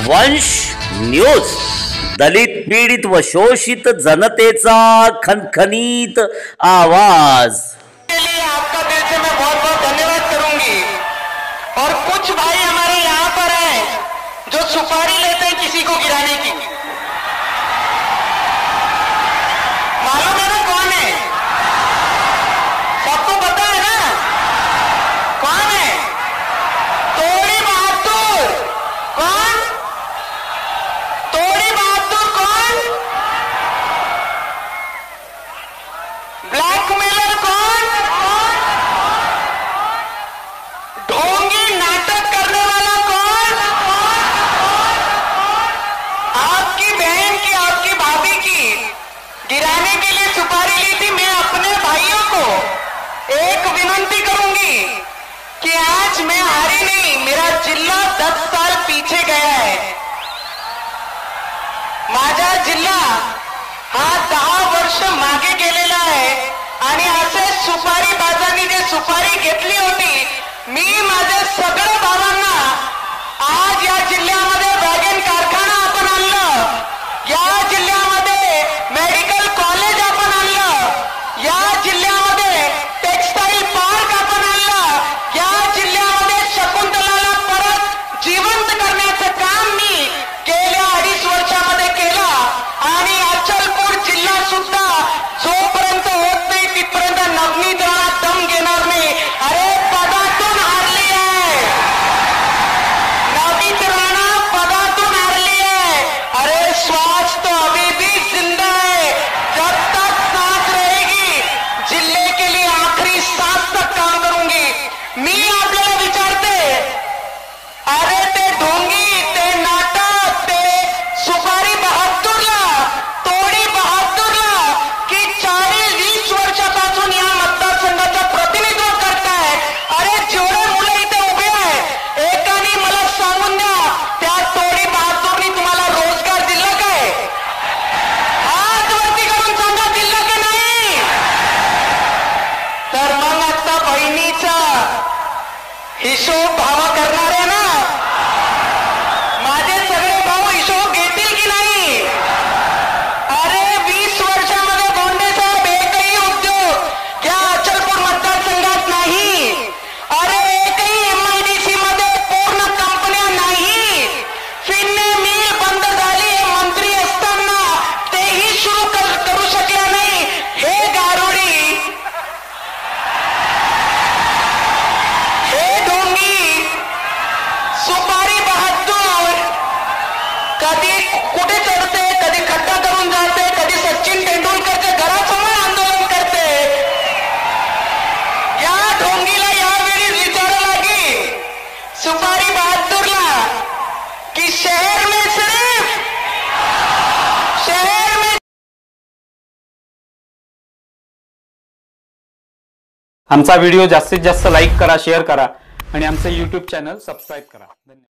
वंश न्यूज, दलित पीडित व शोषित जनतेचा खनखनीत आवाज। के लिए आपका दिल से मैं बहुत बहुत धन्यवाद करूंगी। और कुछ भाई हमारे यहाँ पर हैं जो सुपारी लेते हैं किसी को गिराने की। मालूम है ना कौन है? सबको पता है ना कौन है? तोड़ी बहादुर। कौन? तोड़ी बहादुर कौन? ब्लैकमेलर कौन? ढोंगी नाटक करने वाला कौन? आपकी बहन की, आपकी भाभी की गिराने के लिए सुपारी ली थी। मैं अपने भाइयों को एक विनती करूंगी कि आज मैं हारी नहीं, मेरा जिल्हा 10 साल पीछे गया है। माझा जिल्हा हा 10 वर्ष मागे गेलेला आहे। आणि असे सुपारी बाजांनी जे सुपारी घेतली होती, मी माझ्या सगळ्या भावांना आज या जिल्ह्यामध्ये वॅगन कारखाना आपण आणलं, या जिल्ह्यामध्ये मेडिकल कॉलेज आपण आणलं, या जिल्ह्यामध्ये टेक्सटाईल पार्क आपण आणलं, या जिल्ह्यामध्ये शकुंतलाला परत जिवंत करण्याचं काम मी गेल्या 2.5 वर्षामध्ये केलं। आणि अचलपूर जिल्हा सुद्धा जोपर्यंत होत नाही तिथपर्यंत नवनीत राणा दम घेणार नाही। अरे पदातून हारली आहे, नवनीत राणा पदातून हारली आहे। अरे श्वास तो अभी भी जिंदा है, जब तक सांस रहेगी जिले के लिए आखिरी सांस तक काम करूंगी। मी आपल्याला विचारते, अरे ते ढोंगी, ते नाटक, ते सुपारी बहादूरला, तोडी बहादूरला की 40-20 वर्षापासून या मतदारसंघाचं प्रतिनिधित्व करताय। अरे जेवढे मुलं इथे उभे आहे, एकाने मला सांगून द्या, त्या तोडी बहादूरनी तुम्हाला रोजगार दिला काय? हात वरती करून सांगा, दिला की नाही? तर मग आता बहिणीचा हिशोब भावा करणार आहे ना? माझे सगळे भाऊ हिशोब घेतील की नाही? अरे 20 वर्षामध्ये बोंडे साहेब एकही उद्योग या अचलपूर मतदारसंघात नाही। अरे एकही MIDC मध्ये पूर्ण कंपन्या नाही। फिन्ने मिल बंद झाली, हे मंत्री असताना तेही सुरू करू शकल्या नाही। हे गारुडी, हे ढोंगी, सुपारी बहादूर कधी कुठे चढते, कधी खड्डा करून जाते, कधी सचिन तेंडुलकरच्या घरासमोर आंदोलन करते। या ढोंगीला यावेळी विचारायला लागी सुपारी बहादूरला की शहर में आमचा व्हिडिओ जास्तीत जास्त लाईक करा, शेअर करा आणि आमचे YouTube चॅनल सबस्क्राईब करा। धन्यवाद।